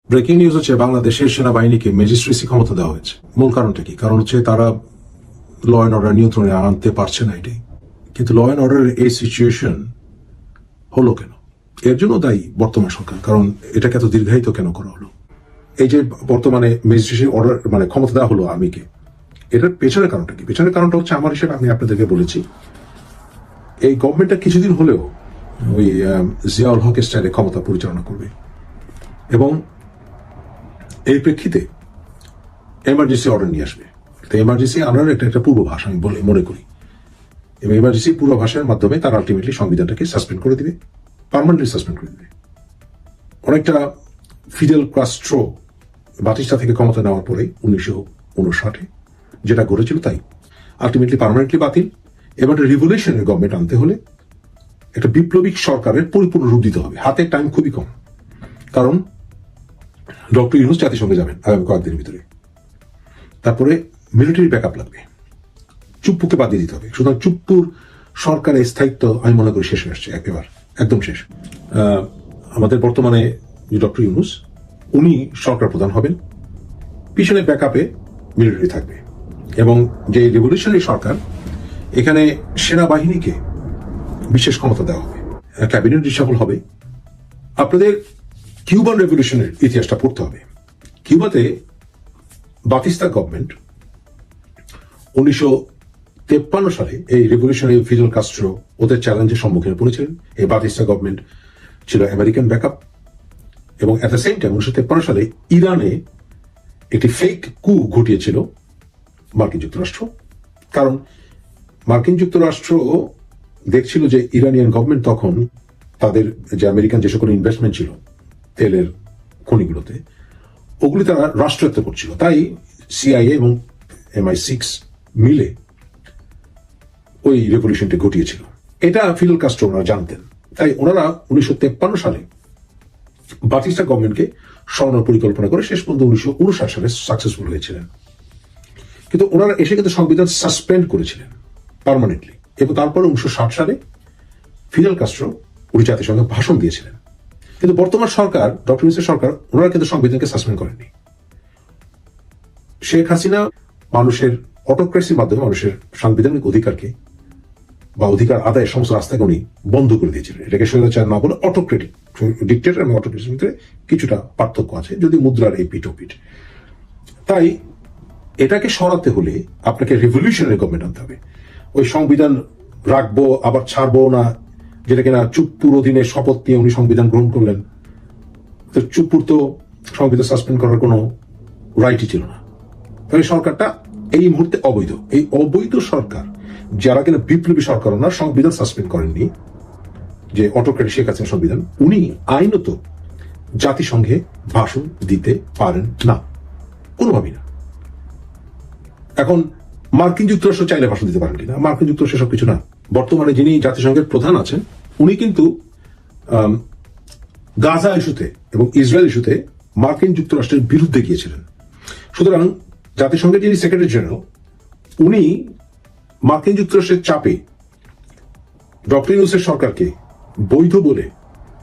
Breaking news হচ্ছে বাংলাদেশের সেনাবাহিনীকে ম্যাজিস্ট্রেসি ক্ষমতা দেওয়া হয়েছে। মূল কারণটা কি? কারণ হচ্ছে তারা ল অ্যান্ড অর্ডার নিয়ন্ত্রণে আনতে পারছে না এটাই। কিন্তু ল অ্যান্ড অর্ডারের এই সিচুয়েশন হলো কেন? এর জন্য দায়ী বর্তমান সরকার। কারণ এটাকে এত দীর্ঘায়িত কেন করা হলো? এই যে বর্তমানে ম্যাজিস্ট্রেসি অর্ডার ক্ষমতা দেওয়া হলো আর্মিকে, এটার পেছনের কারণটা কি? পেছনের কারণটা হচ্ছে আমার হিসেবে আমি আপনাদেরকে বলেছি, এই গভর্নমেন্টটা কিছুদিন হলেও ওই জিয়াউল হকের স্টাইলে ক্ষমতা পরিচালনা করবে এবং এই প্রেক্ষিতে এমার্জেন্সি অর্ডার নিয়ে আসবে। এমার্জেন্সি আনার একটা পূর্বাভাস আমি মনে করি, এবং এমার্জেন্সি পূর্বাভাসের মাধ্যমে তারা আলটিমেটলি সংবিধানটাকে সাসপেন্ড করে দিবে, পার্মানেন্টলি সাসপেন্ড করে দিবে। অনেকটা ফিদেল কাস্ট্রো বাতিস্তা থেকে ক্ষমতা নেওয়ার পরে 1959 যেটা ঘটেছিল তাই আলটিমেটলি পার্মানেন্টলি বাতিল। এবার একটা রিভলিউশনারি গভর্নমেন্ট আনতে হলে একটা বিপ্লবিক সরকারের পরিপূর্ণ রূপ দিতে হবে। হাতে টাইম খুবই কম, কারণ ডক্টর ইউনূস জাতিসংঘে যাবেন আগামী কয়েকদিনের ভিতরে। তারপরে মিলিটারি ব্যাকআপ লাগবে, চুপ্পুকে বাদ দিয়ে দিতে হবে। সুতরাং চুপ্পুর সরকারের স্থায়িত্ব আমি মনে করি শেষ হয়ে আসছে, একেবারে একদম শেষ। আমাদের বর্তমানে ডক্টর ইউনূস উনি সরকার প্রধান হবেন, পিছনে ব্যাকআপে মিলিটারি থাকবে, এবং যে রিভলিউশনারি সরকার এখানে সেনাবাহিনীকে বিশেষ ক্ষমতা দেওয়া হবে, ক্যাবিনেট রিশাফল হবে। আপনাদের কিউবান রেভলিউশনের ইতিহাসটা পড়তে হবে। কিউবাতে বাতিস্তা গভর্নমেন্ট 1953 সালে এই রেভলিউশনারি ফিদেল কাস্ট্রো ওদের চ্যালেঞ্জের সম্মুখীন পড়েছিলেন। এই বাতিস্তা গভর্নমেন্ট ছিল আমেরিকান ব্যাকআপ, এবং অ্যাট দ্য সেম টাইম 1953 সালে ইরানে একটি ফেক কু ঘটিয়েছিল মার্কিন যুক্তরাষ্ট্র। কারণ মার্কিন যুক্তরাষ্ট্র দেখছিল যে ইরানিয়ান গভর্নমেন্ট তখন তাদের যে আমেরিকান যে সকল ইনভেস্টমেন্ট ছিল তেলের খনিগুলোতে, ওগুলি তারা রাষ্ট্রায়ত্ত করছিল। তাই সিআইএ এবং MI6 মিলে ওই রেভলিউশনটি ঘটিয়েছিল। এটা ফিদেল কাস্ট্রো ওনারা জানতেন। তাই ওনারা 1953 সালে বাতিস্তা গভর্নমেন্টকে সরানোর পরিকল্পনা করে শেষ পর্যন্ত 1959 সালে সাকসেসফুল হয়েছিলেন। কিন্তু ওনারা এসে কিন্তু সংবিধান সাসপেন্ড করেছিলেন পার্মানেন্টলি, এবং তারপরে 1960 সালে ফিদেল কাস্ট্রো উনি জাতিসংঘে ভাষণ দিয়েছিলেন। কিন্তু বর্তমান সরকার, ডক্টর ইউনূসের সরকার, ওনারা কিন্তু সংবিধানকে সাসপেন্ড করেননি। শেখ হাসিনা মানুষের অটোক্রেসির মাধ্যমে মানুষের সাংবিধানিক অধিকারকে বা অধিকার আদায়ের সমস্ত রাস্তাকে উনি বন্ধ করে দিয়েছিলেন। এটাকে স্বৈরাচার না বলে অটোক্রেটিক, ডিক্টেটর এবং অটোক্রেসির ভিতরে কিছুটা পার্থক্য আছে, যদি মুদ্রার এই পিঠ ও পিঠ। তাই এটাকে সরাতে হলে আপনাকে রেভলিউশনারি গভর্নমেন্ট আনতে হবে। ওই সংবিধান রাখবো আবার ছাড়বো না, যেটা কিনা চুপ্পুর অধীনে শপথ নিয়ে উনি সংবিধান গ্রহণ করলেন। তো চুপ্পুর তো সংবিধান সাসপেন্ড করার কোনো রাইটই ছিল না। তাহলে সরকারটা এই মুহূর্তে অবৈধ। এই অবৈধ সরকার, যারা কিনা বিপ্লবী সরকার, ওনার সংবিধান সাসপেন্ড করেননি, যে অটোক্রেটিক শেখ হাসিনা সংবিধান, উনি আইনত জাতিসংঘে ভাষণ দিতে পারেন না, কোনোভাবেই না। এখন মার্কিন যুক্তরাষ্ট্র চাইলে ভাষণ দিতে পারেন কিনা? মার্কিন যুক্তরাষ্ট্র সবকিছু না। বর্তমানে যিনি জাতিসংঘের প্রধান আছেন, উনি কিন্তু গাজা ইস্যুতে এবং ইসরায়েল ইস্যুতে মার্কিন যুক্তরাষ্ট্রের বিরুদ্ধে গিয়েছিলেন। সুতরাং জাতিসংঘের যিনি সেক্রেটারি জেনারেল, উনি মার্কিন যুক্তরাষ্ট্রের চাপে ডক্টর ইউনূসের সরকারকে বৈধ বলে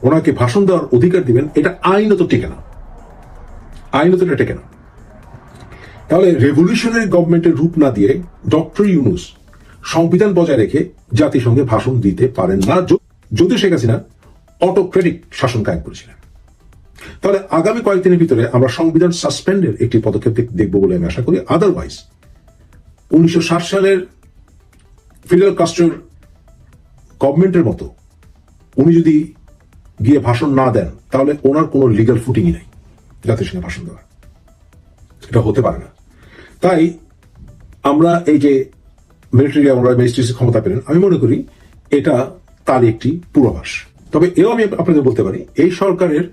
ওনাকে ভাষণ দেওয়ার অধিকার দিবেন, এটা আইনত টেকে না, আইনত এটা টেকে না। তাহলে রেভলিউশনারি গভর্নমেন্টের রূপ না দিয়ে ডক্টর ইউনূস সংবিধান বজায় রেখে জাতিসংঘে ভাষণ দিতে পারেন না, যদিও শেখ হাসিনা অটোক্রেটিক শাসন কায়েম করেছিলেন। তাহলে আগামী কয়েকদিনের ভিতরে আমরা সংবিধান সাসপেন্ডের একটি পদক্ষেপ দেখব বলে আমি আশা করি। আদারওয়াইজ 1960 সালের ফিদেল কাস্ট্রোর গভর্নমেন্টের মতো উনি যদি গিয়ে ভাষণ না দেন, তাহলে ওনার কোনো লিগাল ফুটিংই নাই জাতিসংঘে ভাষণ দেওয়ার। এটা হতে পারে না। তাই আমরা এই যে মিলিটারি আমরা ম্যাজিস্ট্রেসি ক্ষমতা পেলেন, আমি মনে করি এটা তার একটি পূর্বাভাস। তবে এও আমি আপনাদের বলতে পারি, এই সরকারের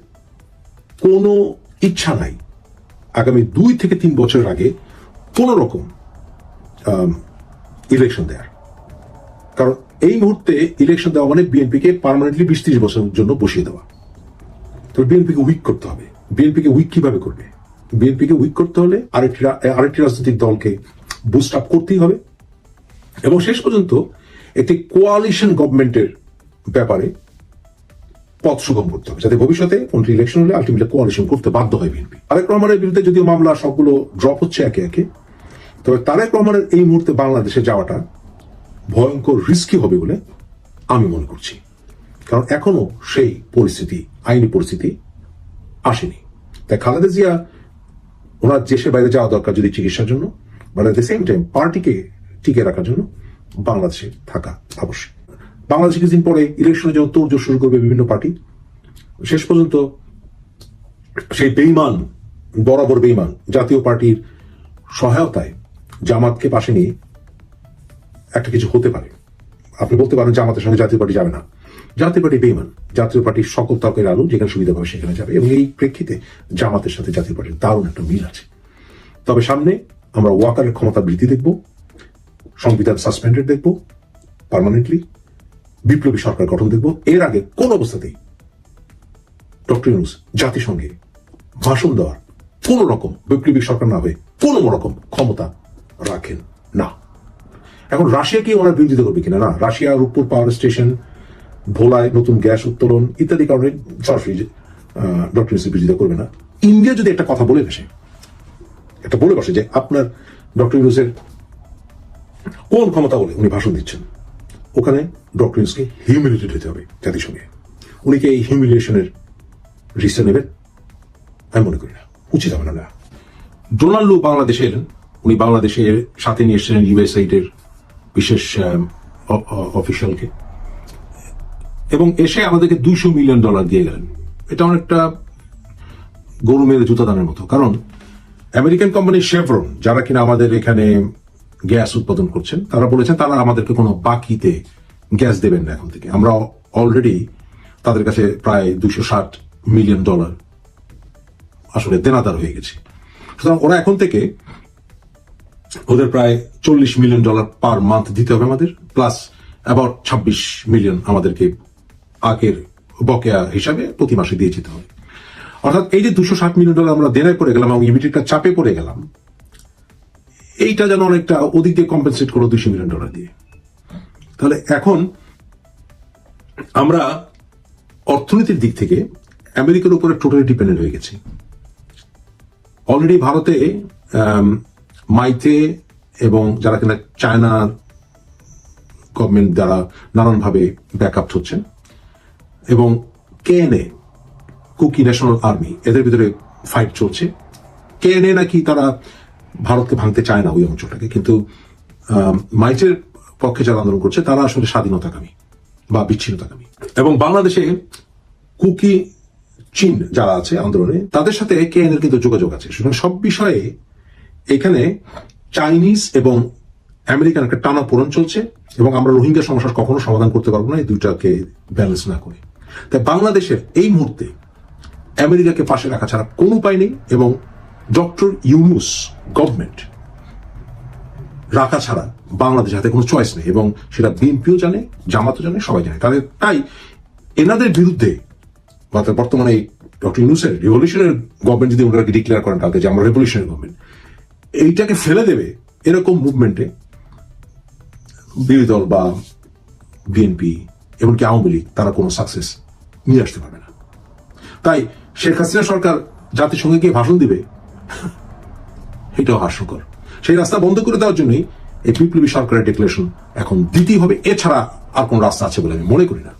কোনো ইচ্ছা নাই আগামী 2 থেকে 3 বছরের আগে কোন রকম ইলেকশন দেওয়ার। কারণ এই মুহূর্তে ইলেকশন দেওয়া মানে বিএনপিকে পার্মানেন্টলি 20-30 বছরের জন্য বসিয়ে দেওয়া। তো বিএনপিকে উইক করতে হবে। বিএনপিকে উইক কিভাবে করবে? বিএনপিকে উইক করতে হলে আরেকটি রাজনৈতিক দলকে বুস্ট আপ করতেই হবে, এবং শেষ পর্যন্ত একটি কোয়ালিশন গভর্নমেন্টের ব্যাপারে পথ সুগম করতে হবে, যাতে ভবিষ্যতে কোন ইলেকশন হলে আলটিমেটলি কোয়ালিশন করতে বাধ্য হয় বিএনপি। তারেক রহমানের বিরুদ্ধে যদিও মামলা সবগুলো ড্রপ হচ্ছে একে একে, তবে তারেক রহমানের এই মুহূর্তে বাংলাদেশে যাওয়াটা ভয়ঙ্কর রিস্কি হবে বলে আমি মনে করছি। কারণ এখনো সেই পরিস্থিতি, আইনি পরিস্থিতি আসেনি। তাই খালেদা জিয়া ওনার দেশের বাইরে যাওয়া দরকার যদি চিকিৎসার জন্য, but at the same time পার্টিকে টিকে রাখার জন্য বাংলাদেশে থাকা আবশ্যক। বাংলাদেশে কিছুদিন পরে ইলেকশনে যখন তোড়জোড় শুরু করবে বিভিন্ন পার্টি, শেষ পর্যন্ত সেই বেইমান, বরাবর বেইমান জাতীয় পার্টির সহায়তায় জামাতকে পাশে নিয়ে একটা কিছু হতে পারে। আপনি বলতে পারেন জামাতের সঙ্গে জাতীয় পার্টি যাবে না, জাতীয় পার্টি বেইমান। জাতীয় পার্টির সকল তর্কের আলো যেখানে সুবিধা পাবে সেখানে যাবে, এবং এই প্রেক্ষিতে জামাতের সাথে জাতীয় পার্টির দারুণ একটা মিল আছে। তবে সামনে আমরা ওয়াকারের ক্ষমতা বৃদ্ধি দেখব, সংবিধান সাসপেন্ডেড দেখব পার্মানেন্টলি, বিপ্লবী সরকার গঠন দেখব। এর আগে কোন অবস্থাতেই ডক্টর ইউনূস জাতিসংঘে ভাষণ দেওয়ার কোন রকম বিপ্লবী সরকার না হয়ে কোন রকম ক্ষমতা রাখেন না। এখন রাশিয়া কি ওনার বিরোধিতা করবে কিনা? না, রাশিয়া রূপপুর পাওয়ার স্টেশন, ভোলায় নতুন গ্যাস উত্তোলন ইত্যাদি কারণে সরাসরি ডক্টর ইউনূস বিরোধিতা করবে না। ইন্ডিয়া যদি একটা কথা বলে বসে যে আপনার ডক্টর ইউনূসের কোন ক্ষমতা বলে উনি ভাষণ দিচ্ছেন, ওখানে ডক্টর ইউনূসকে হিউমিলিটেড হতে হবে জাতিসংঘে। উনি কি এই হিউমিলিয়েশনের রিস্ক নেবেন? আমি মনে করি না, উচিত হবে না। ডোনাল্ড লু বাংলাদেশে এলেন, উনি বাংলাদেশের সাথে নিয়ে এসেছিলেন ইউএসএইডের বিশেষ অফিসিয়ালকে, এবং এসে আমাদেরকে $200 মিলিয়ন দিয়ে গেলেন। এটা অনেকটা গরু মেরে জুতা দানের মতো, কারণ আমেরিকান কোম্পানি শেভরন, যারা কিনা আমাদের এখানে গ্যাস উৎপাদন করছেন, তারা বলেছেন তারা আমাদেরকে কোনো বাকিতে গ্যাস দেবেন না এখন থেকে। আমরা অলরেডি তাদের কাছে প্রায় $260 মিলিয়ন আসলে দেনাদার হয়ে গেছি। সুতরাং ওরা এখন থেকে ওদের প্রায় $40 মিলিয়ন পার মান্থ দিতে হবে আমাদের, প্লাস অ্যাবাউট 26 মিলিয়ন আমাদেরকে আগের বকেয়া হিসাবে প্রতি মাসে দিয়ে যেতে হবে। অর্থাৎ এই যে $260 মিলিয়ন আমরা দেনায় পড়ে গেলাম এবং ইমিডিয়েটটা চাপে পড়ে গেলাম, এইটা যেন অনেকটা ওদিক দিয়ে কম্পেনসেট করো $200 মিলিয়ন দিয়ে। তাহলে এখন আমরা অর্থনীতির দিক থেকে আমেরিকার উপরে টোটালি ডিপেন্ডেন্ট হয়ে গেছি। অলরেডি ভারতে মাইতে এবং যারা কিনা চায়নার গভর্নমেন্ট দ্বারা নানানভাবে ব্যাকআপ হচ্ছেন, এবং কেএনএ, কুকি ন্যাশনাল আর্মি, এদের ভিতরে ফাইট চলছে। কেএনএ নাকি তারা ভারতকে ভাঙতে চায় না ওই অঞ্চলটাকে, কিন্তু মাইটের পক্ষে যারা আন্দোলন করছে তারা আসলে স্বাধীনতাকামী বা বিচ্ছিন্নতাকামী। এবং বাংলাদেশে কুকি চীন যারা আছে আন্দোলনে, তাদের সাথে কেএনএর কিন্তু যোগাযোগ আছে। সুতরাং সব বিষয়ে এখানে চাইনিজ এবং আমেরিকান একটা টানা পোড়েন চলছে, এবং আমরা রোহিঙ্গা সমস্যার কখনো সমাধান করতে পারবো না এই দুইটাকে ব্যালেন্স না করে। তাই বাংলাদেশের এই মুহূর্তে আমেরিকাকে পাশে রাখা ছাড়া কোনো উপায় নেই, এবং ডক্টর ইউনূস গভর্নমেন্ট রাখা ছাড়া বাংলাদেশের হাতে কোনো চয়েস নেই, এবং সেটা বিএনপিও জানে, জামাতও জানে, সবাই জানে। তাই এনাদের বিরুদ্ধে বর্তমানে ডক্টর ইউনূসের রিভলিউশনের গভর্নমেন্ট যদি ওনাকে ডিক্লেয়ার করেন কালকে যে আমরা রেভলিউশনারি গভর্নমেন্ট, এইটাকে ফেলে দেবে এরকম মুভমেন্টে বিরোধী দল বা বিএনপি এমনকি আওয়ামী লীগ তারা কোনো সাকসেস নিয়ে আসতে পারবে না। তাই শেখ হাসিনা সরকার জাতিসংঘে গিয়ে ভাষণ দিবে, এটাও হাস্যকর। সেই রাস্তা বন্ধ করে দেওয়ার জন্যই এই বিপ্লবী সরকারের ডিক্লারেশন এখন দিতেই হবে, এছাড়া আর কোন রাস্তা আছে বলে আমি মনে করি না।